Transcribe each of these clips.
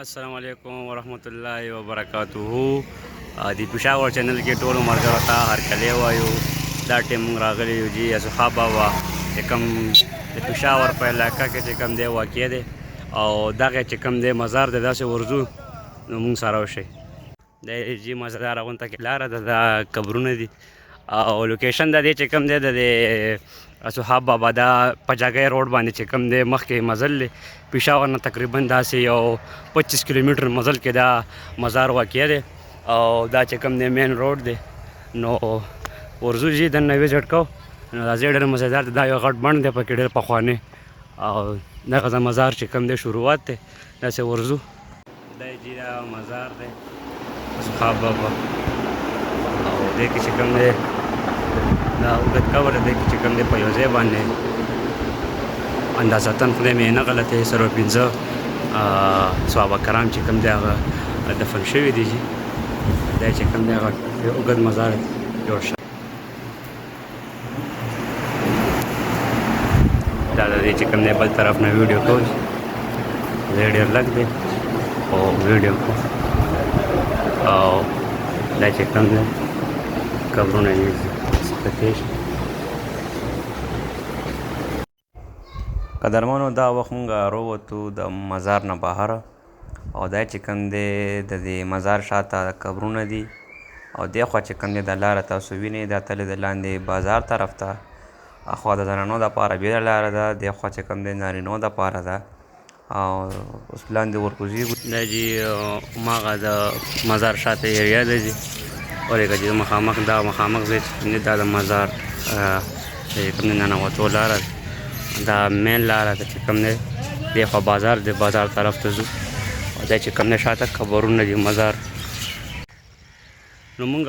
السلام علیکم ورحمت الله وبرکاته د پېښور چینل کې ټولو ملګرو ته هرکلی وایو. دا ټیم موږ راغلی یو چې اصحاب بابا چې کوم د پېښور په علاقه کې چې کوم دی واقع دی او دغه چې کوم دی مزار دی داسې ورځو نو موږ سره وشئ. د جي مزار غونته کې لاره ده، دا قبرونه دي او لوکیشن د دې چې کوم دی د اصحاب بابا دا پجاګۍ روډ باندې چې کوم دی مخکې مزل دی پېښور نه تقریبا داسې یو 25 کیلومتر مزل کې دا مزار واقع دی او دا چې کوم دی مین روډ دی. نو ورځو چې دننه وزټ کوو نو دا ځای ډېر مزیدار دی. دا یو غټ بڼ دی پکې ډېر پخوانی او دغه د مزار چې کوم دی شروعات دی داسې ورځو. دا چې دا مزار دی اصحاب بابا او دې کې چې کوم دی دا اوږد قبر دی چې کوم دی په یو ځای باندې اندازتاً خدای مې نه غلطه 115 صحابه کرام چې کوم دی هغه دفن شوي دي. دا چې کوم دی هغه اوږد مزار جوړ شوی. دا د دې چې کوم دی بل طرف نه ویډیو کوو، ځای ډېر لږ دی او ویډیو کوو او دا چې کوم دی قبرونه دي قدرمنو. دا وخت مونږ راووتو د مزار نه بهر او دا چې کوم دی د دې مزار شاته قبرونه دي او دې خوا چې کوم دی د لاره تاسو وینئ دا تللی د لاندې بازار طرف ته، اخوا د زنانو دپاره بېله لاره ده، دې خوا چې کوم دی نارینو دپاره ده او اوس لاندې ورکوزېږو. دا چې هماغه د مزار شاته ایریا ده جي ورېږه چې مخامخ دا مخامخ ځای چې دا د مزار چې کوم دی ننوتو لاره ده، دا مین لاره ده چې کوم دی دې خوا بازار دی، بازار طرف ته ځو او دا چې کوم دی شاته قبرونه دي مزار. نو موږ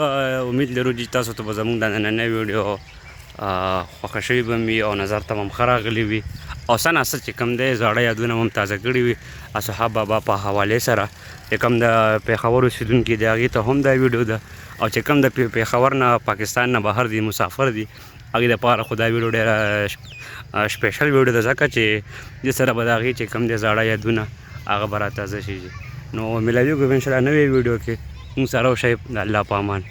امید لرو چې تاسو ته به زموږ دا نننی ویډیو خوښه شوي به وي او نظر ته به هم ښه راغلی وي او څه ناڅه چې کوم دی زاړه یادونه هم تازه کړي وي اصحاب بابا په حوالې سره. چې کوم د پېښور اوسېدونکي دي هغې ته هم دا ویډیو ده او چې کوم د پېښور نه پاکستان نه بهر دي مسافر دي هغې دپاره خو دا ویډیو ډېره سپیشل ویډیو ده ځکه چې دې سره به د هغې چې کوم دی زاړه یادونه هغه به راتازه شي. نو ملاویږو به انشاءالله نوې ویډیو کې موږ سره وشئ. د الله په امان.